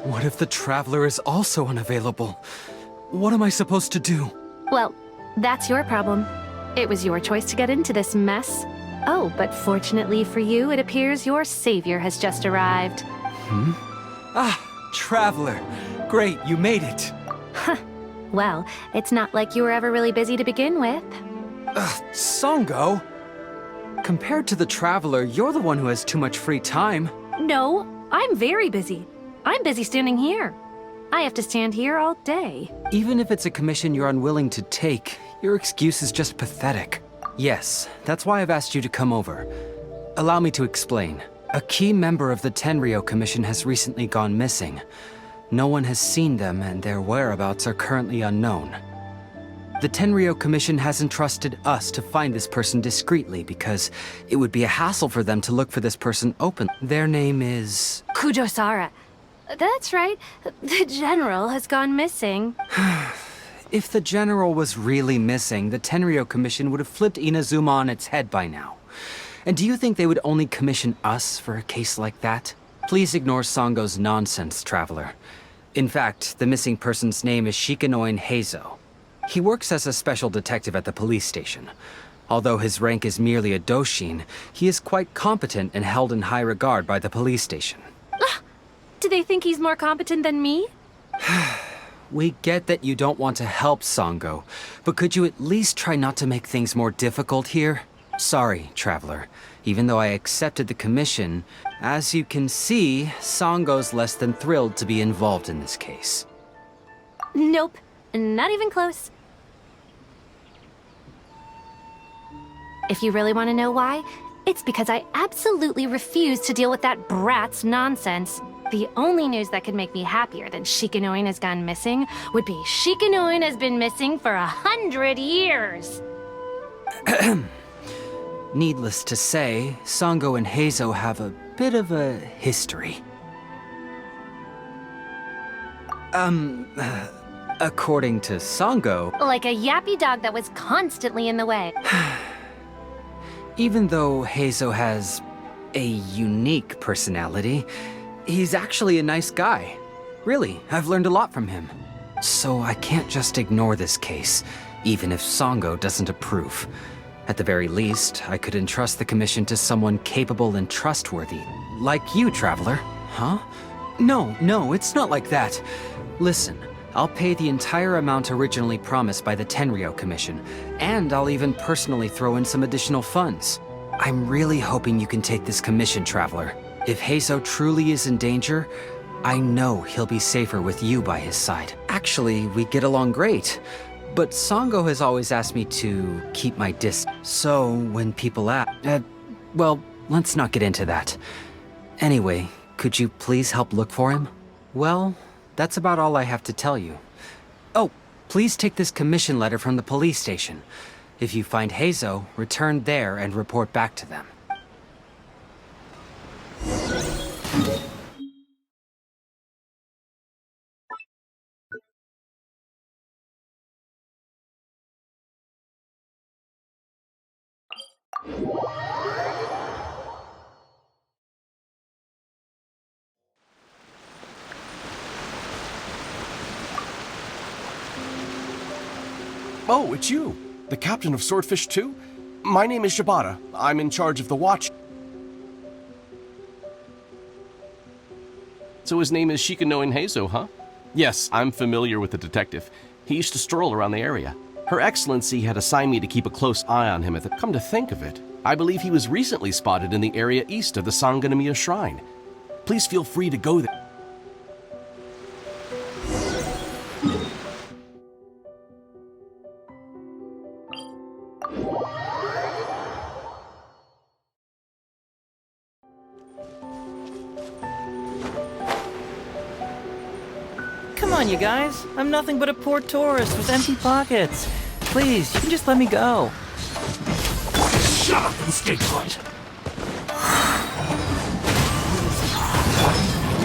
What if the Traveler is also unavailable? What am I supposed to do? Well, that's your problem. It was your choice to get into this mess. Oh, but fortunately for you, it appears your savior has just arrived. Ah, Traveler. Great, you made it. Well, it's not like you were ever really busy to begin with. Songo? Compared to the Traveler, you're the one who has too much free time. No, I'm very busy. I'm busy standing here. I have to stand here all day. Even if it's a commission you're unwilling to take, your excuse is just pathetic. Yes, that's why I've asked you to come over. Allow me to explain. A key member of the Tenryou Commission has recently gone missing. No one has seen them, and their whereabouts are currently unknown. The Tenryou Commission has entrusted us to find this person discreetly because it would be a hassle for them to look for this person openly. Their name is... Kujosara. That's right. The General has gone missing. If the General was really missing, the Tenryou Commission would have flipped Inazuma on its head by now. And do you think they would only commission us for a case like that? Please ignore Songo's nonsense, Traveler. In fact, the missing person's name is Shikanoin Heizou. He works as a special detective at the police station. Although his rank is merely a doshin, he is quite competent and held in high regard by the police station. Do they think he's more competent than me? We get that you don't want to help Songo, but could you at least try not to make things more difficult here? Sorry, Traveler. Even though I accepted the commission, as you can see, Songo's less than thrilled to be involved in this case. Nope, not even close. If you really want to know why, it's because I absolutely refuse to deal with that brat's nonsense. The only news that could make me happier than Shikanoin has gone missing would be Shikanoin has been missing for 100 years. Needless to say, Songo and Heizou have a bit of a history. According to Songo... Like a yappy dog that was constantly in the way. Even though Heizou has a unique personality, he's actually a nice guy. Really, I've learned a lot from him. So I can't just ignore this case, even if Songo doesn't approve. At the very least, I could entrust the commission to someone capable and trustworthy. Like you, Traveler. Huh? No, it's not like that. Listen, I'll pay the entire amount originally promised by the Tenryou Commission, and I'll even personally throw in some additional funds. I'm really hoping you can take this commission, Traveler. If Heizou truly is in danger, I know he'll be safer with you by his side. Actually, we get along great. But Songo has always asked me to keep my distance. So, when people ask... well, let's not get into that. Anyway, could you please help look for him? Well, that's about all I have to tell you. Oh, please take this commission letter from the police station. If you find Heizou, return there and report back to them. Oh, it's you! The captain of Swordfish 2? My name is Shibata. I'm in charge of the watch. So his name is Shikanoin Heizou, huh? Yes, I'm familiar with the detective. He used to stroll around the area. Her Excellency had assigned me to keep a close eye on him at the... Come to think of it, I believe he was recently spotted in the area east of the Sangonomiya Shrine. Please feel free to go there. Come on, you guys. I'm nothing but a poor tourist with empty pockets. Please, you can just let me go. Shut up and stay put.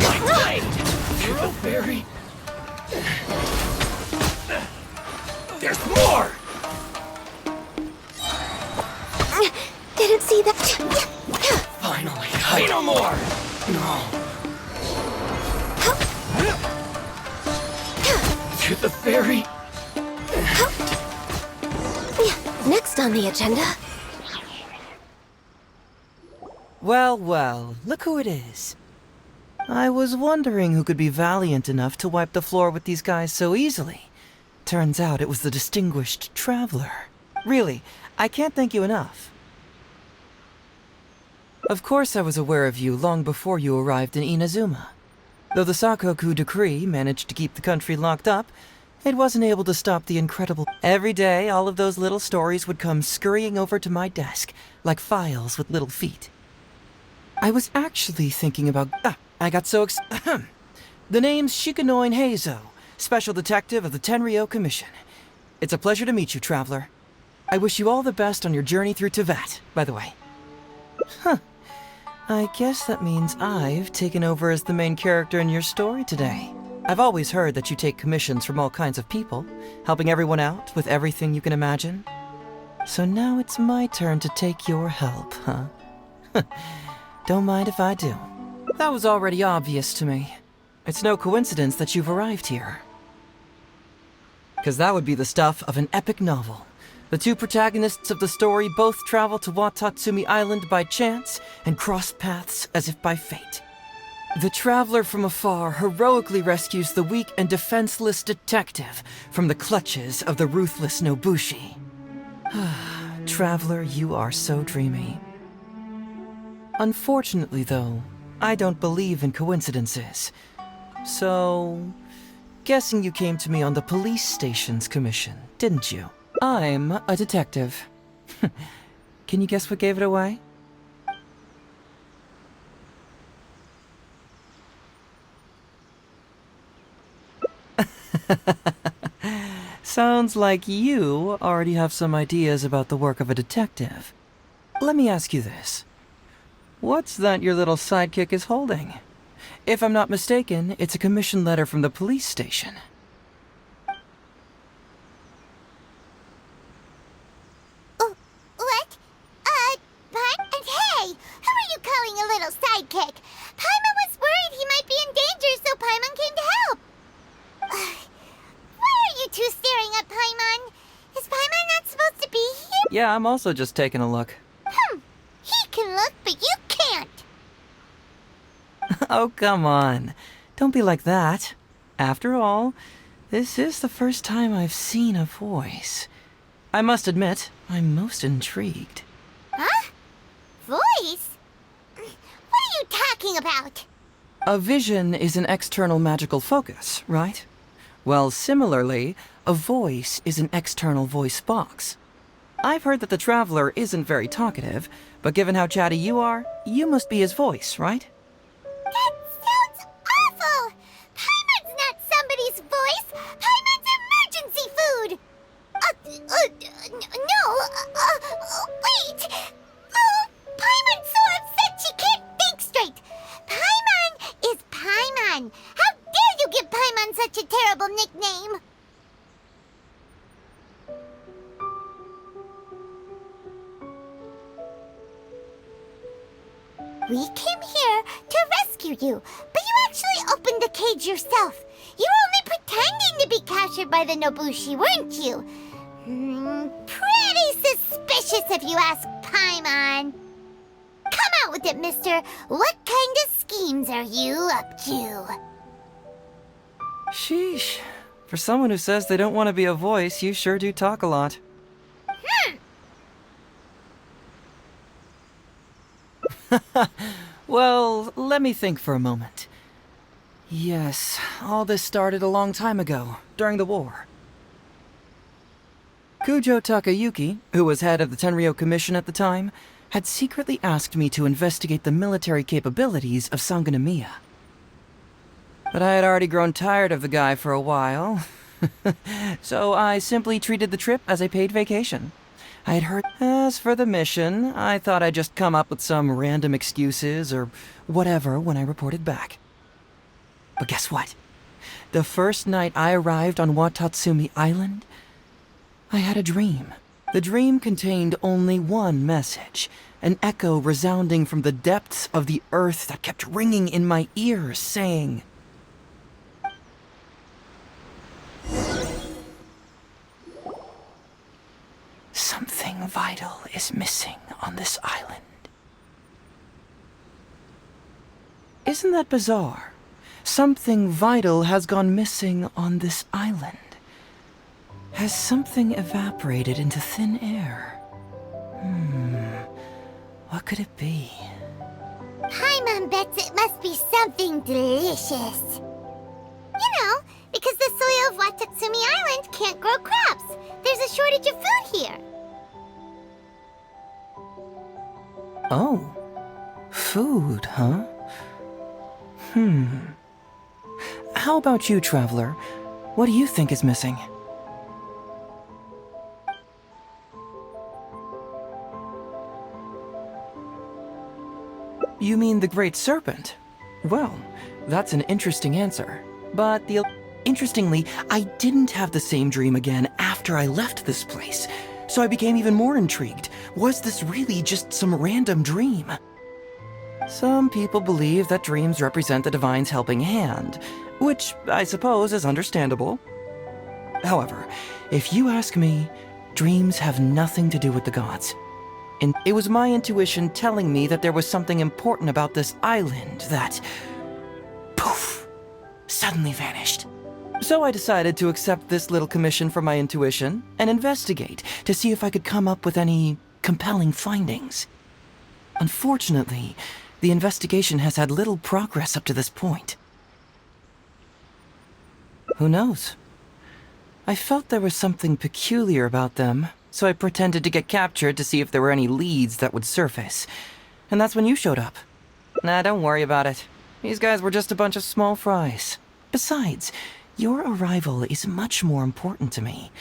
My blade! Hero Fairy! There's more! Didn't see that. Finally, I no more! No. To the ferry. Next on the agenda. Well, well, look who it is. I was wondering who could be valiant enough to wipe the floor with these guys so easily. Turns out it was the distinguished traveler. Really, I can't thank you enough. Of course I was aware of you long before you arrived in Inazuma. Though the Sakoku decree managed to keep the country locked up, it wasn't able to stop the incredible... Every day, all of those little stories would come scurrying over to my desk, like files with little feet. I was actually thinking about... I got so The name's Shikanoin Heizou, Special Detective of the Tenryou Commission. It's a pleasure to meet you, Traveler. I wish you all the best on your journey through Teyvat, by the way. I guess that means I've taken over as the main character in your story today. I've always heard that you take commissions from all kinds of people, helping everyone out with everything you can imagine. So now it's my turn to take your help, huh? Don't mind if I do. That was already obvious to me. It's no coincidence that you've arrived here. Because that would be the stuff of an epic novel. The two protagonists of the story both travel to Watatsumi Island by chance and cross paths as if by fate. The traveler from afar heroically rescues the weak and defenseless detective from the clutches of the ruthless Nobushi. Traveler, you are so dreamy. Unfortunately, though, I don't believe in coincidences. So, guessing you came to me on the police station's commission, didn't you? I'm a detective. Can you guess what gave it away? Sounds like you already have some ideas about the work of a detective. Let me ask you this. What's that your little sidekick is holding? If I'm not mistaken, it's a commission letter from the police station. What? And hey! Who are you calling a little sidekick? Paimon was worried he might be in danger, so Paimon came to help. Why are you two staring at Paimon? Is Paimon not supposed to be here? Yeah, I'm also just taking a look. He can look, but you can't. Oh, come on. Don't be like that. After all, this is the first time I've seen a voice. I must admit, I'm most intrigued. Huh? Voice? What are you talking about? A vision is an external magical focus, right? Well, similarly, a voice is an external voice box. I've heard that the Traveler isn't very talkative, but given how chatty you are, you must be his voice, right? That sounds awful! Paimon's not somebody's voice! Paimon's emergency food! Wait! Oh, Paimon's so upset she can't think straight! Paimon is Paimon! How dare you give Paimon such a terrible nickname? We came here to rescue you, but you actually opened the cage yourself. You were only pretending to be captured by the Nobushi, weren't you? Pretty suspicious if you ask Paimon. Come out with it, mister. What kind of schemes are you up to? Sheesh. For someone who says they don't want to be a voice, you sure do talk a lot. Well, let me think for a moment. Yes, all this started a long time ago, during the war. Kujo Takayuki, who was head of the Tenryou Commission at the time, had secretly asked me to investigate the military capabilities of Sangonomiya. But I had already grown tired of the guy for a while, so I simply treated the trip as a paid vacation. I had heard... As for the mission, I thought I'd just come up with some random excuses or whatever when I reported back. But guess what? The first night I arrived on Watatsumi Island, I had a dream. The dream contained only one message, an echo resounding from the depths of the earth that kept ringing in my ears, saying... something vital is missing on this island. Isn't that bizarre? Something vital has gone missing on this island. Has something evaporated into thin air? What could it be? Paimon bets it must be something delicious. You know, because the soil of Watatsumi Island can't grow crops. There's a shortage of food here. Oh, food, huh? How about you, traveler? What do you think is missing? You mean the Great Serpent? Well, that's an interesting answer. But interestingly, I didn't have the same dream again after I left this place. So I became even more intrigued. Was this really just some random dream? Some people believe that dreams represent the Divine's helping hand, which I suppose is understandable. However, if you ask me, dreams have nothing to do with the gods. And it was my intuition telling me that there was something important about this island that, poof, suddenly vanished. So I decided to accept this little commission from my intuition and investigate to see if I could come up with any compelling findings. Unfortunately, the investigation has had little progress up to this point. Who knows? I felt there was something peculiar about them, so I pretended to get captured to see if there were any leads that would surface. And that's when you showed up. Nah, don't worry about it. These guys were just a bunch of small fries. Besides, your arrival is much more important to me.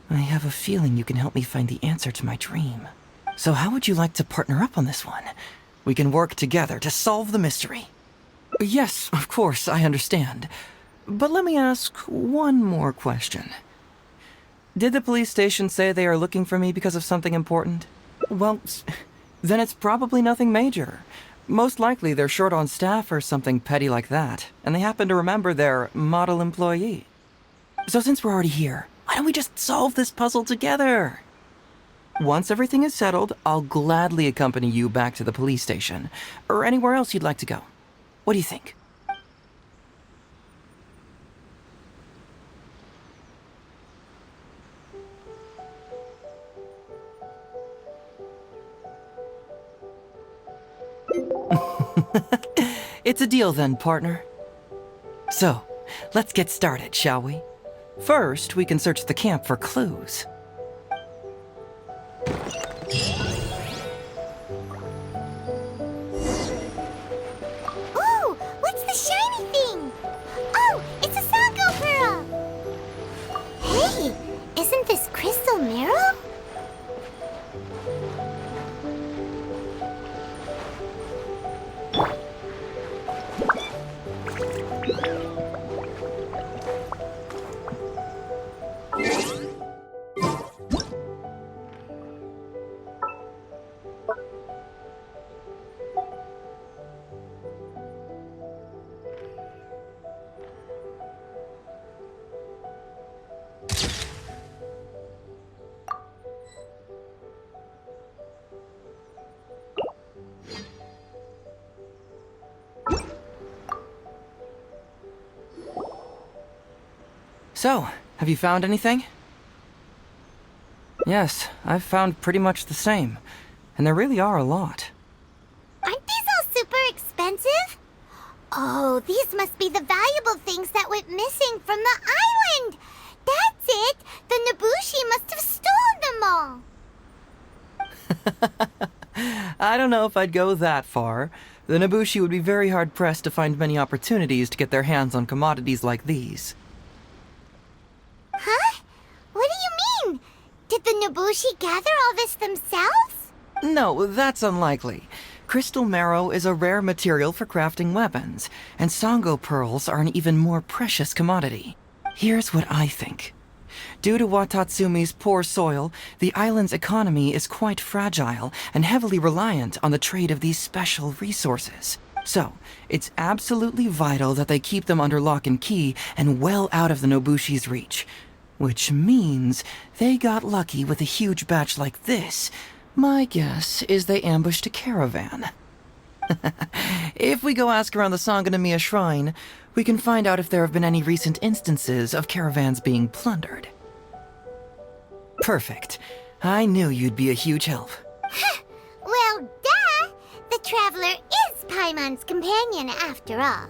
I have a feeling you can help me find the answer to my dream. So how would you like to partner up on this one? We can work together to solve the mystery. Yes, of course, I understand. But let me ask one more question. Did the police station say they are looking for me because of something important? Well, then it's probably nothing major. Most likely they're short on staff or something petty like that, and they happen to remember their model employee. So since we're already here, why don't we just solve this puzzle together? Once everything is settled, I'll gladly accompany you back to the police station, or anywhere else you'd like to go. What do you think? It's a deal then, partner. So, let's get started, shall we? First, we can search the camp for clues. Ooh, what's the shiny thing? Oh, it's a Sango pearl. Hey, isn't this crystal mirror? So, have you found anything? Yes, I've found pretty much the same. And there really are a lot. Aren't these all super expensive? Oh, these must be the valuable things that went missing from the island. That's it. The Nobushi must have stolen them all. I don't know if I'd go that far. The Nobushi would be very hard-pressed to find many opportunities to get their hands on commodities like these. Huh? What do you mean? Did the Nobushi gather all this themselves? No, that's unlikely. Crystal marrow is a rare material for crafting weapons, and Sango pearls are an even more precious commodity. Here's what I think. Due to Watatsumi's poor soil, the island's economy is quite fragile and heavily reliant on the trade of these special resources. So, it's absolutely vital that they keep them under lock and key and well out of the Nobushi's reach. Which means they got lucky with a huge batch like this. My guess is they ambushed a caravan. If we go ask around the Sangonomiya Shrine, we can find out if there have been any recent instances of caravans being plundered. Perfect. I knew you'd be a huge help. Well, duh! The Traveler is Paimon's companion after all.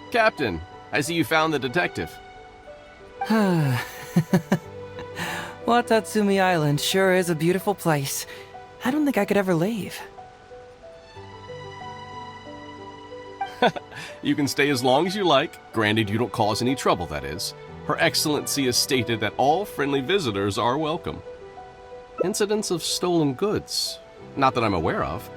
Captain, I see you found the detective. Watatsumi Island sure is a beautiful place. I don't think I could ever leave. You can stay as long as you like, granted you don't cause any trouble, that is. Her Excellency has stated that all friendly visitors are welcome. Incidents of stolen goods? Not that I'm aware of.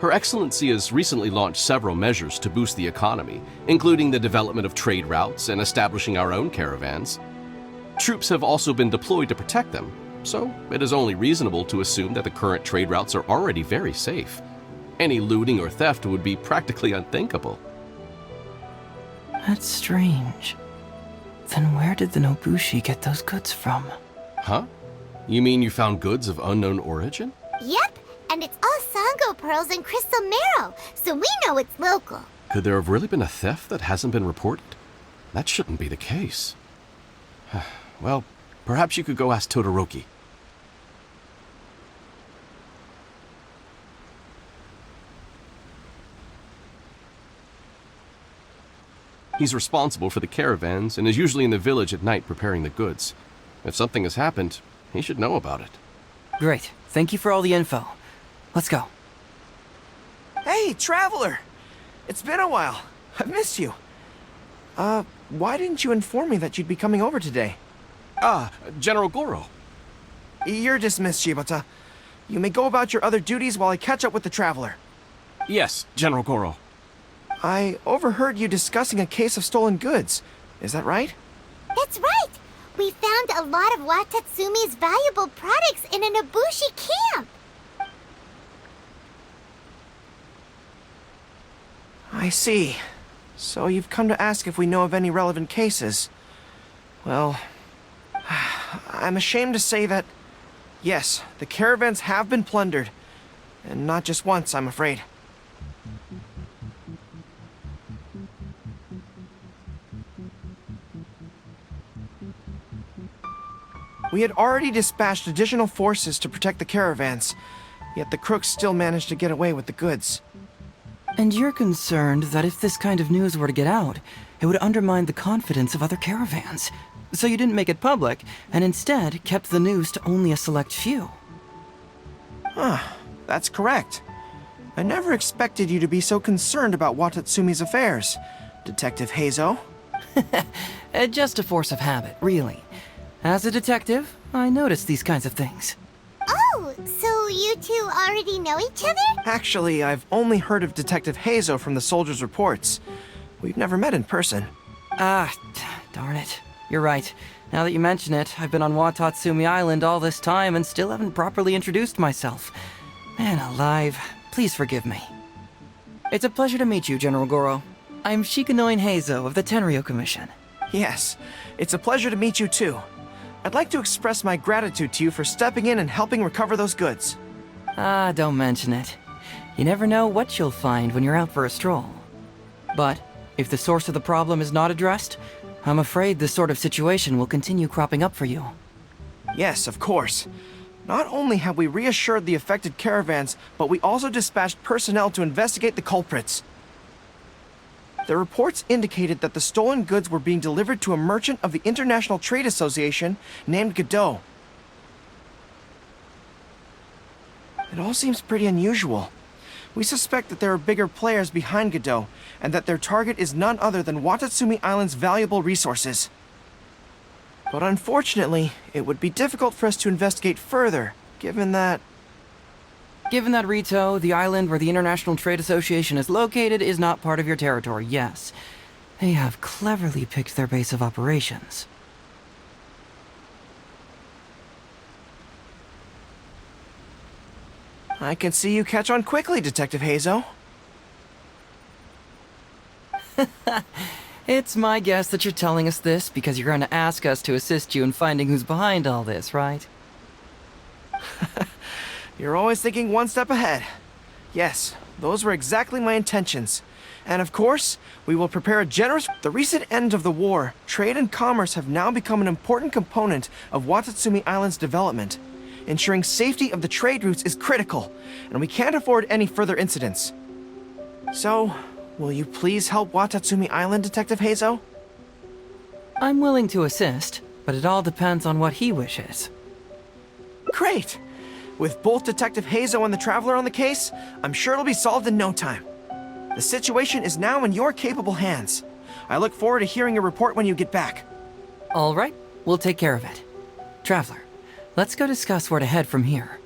Her Excellency has recently launched several measures to boost the economy, including the development of trade routes and establishing our own caravans. Troops have also been deployed to protect them, so it is only reasonable to assume that the current trade routes are already very safe. Any looting or theft would be practically unthinkable. That's strange. Then where did the Nobushi get those goods from? Huh? You mean you found goods of unknown origin? Yep, and it's all Sango pearls and crystal marrow, so we know it's local. Could there have really been a theft that hasn't been reported? That shouldn't be the case. Well, perhaps you could go ask Todoroki. He's responsible for the caravans and is usually in the village at night preparing the goods. If something has happened, he should know about it. Great. Thank you for all the info. Let's go. Hey, Traveler! It's been a while. I've missed you. Why didn't you inform me that you'd be coming over today? General Goro. You're dismissed, Shibata. You may go about your other duties while I catch up with the Traveler. Yes, General Goro. I overheard you discussing a case of stolen goods. Is that right? That's right! We found a lot of Watatsumi's valuable products in a Nobushi camp! I see. So you've come to ask if we know of any relevant cases. Well, I'm ashamed to say that, yes, the caravans have been plundered. And not just once, I'm afraid. We had already dispatched additional forces to protect the caravans, yet the crooks still managed to get away with the goods. And you're concerned that if this kind of news were to get out, it would undermine the confidence of other caravans. So you didn't make it public, and instead kept the news to only a select few. That's correct. I never expected you to be so concerned about Watatsumi's affairs, Detective Heizou. Just a force of habit, really. As a detective, I notice these kinds of things. Oh, so you two already know each other? Actually, I've only heard of Detective Heizou from the soldiers' reports. We've never met in person. Darn it. You're right. Now that you mention it, I've been on Watatsumi Island all this time and still haven't properly introduced myself. Man alive, please forgive me. It's a pleasure to meet you, General Goro. I'm Shikanoin Heizou of the Tenryo Commission. Yes, it's a pleasure to meet you too. I'd like to express my gratitude to you for stepping in and helping recover those goods. Don't mention it. You never know what you'll find when you're out for a stroll. But if the source of the problem is not addressed, I'm afraid this sort of situation will continue cropping up for you. Yes, of course. Not only have we reassured the affected caravans, but we also dispatched personnel to investigate the culprits. The reports indicated that the stolen goods were being delivered to a merchant of the International Trade Association named Godot. It all seems pretty unusual. We suspect that there are bigger players behind Godot, and that their target is none other than Watatsumi Island's valuable resources. But unfortunately, it would be difficult for us to investigate further, given that... Given that Rito, the island where the International Trade Association is located, is not part of your territory, yes. They have cleverly picked their base of operations. I can see you catch on quickly, Detective Heizou. It's my guess that you're telling us this because you're going to ask us to assist you in finding who's behind all this, right? You're always thinking one step ahead. Yes, those were exactly my intentions. And of course, we will prepare a generous... The recent end of the war, trade and commerce have now become an important component of Watatsumi Island's development. Ensuring safety of the trade routes is critical, and we can't afford any further incidents. So, will you please help Watatsumi Island, Detective Heizou? I'm willing to assist, but it all depends on what he wishes. Great! With both Detective Heizou and the Traveler on the case, I'm sure it'll be solved in no time. The situation is now in your capable hands. I look forward to hearing your report when you get back. All right, we'll take care of it. Traveler, let's go discuss where to head from here.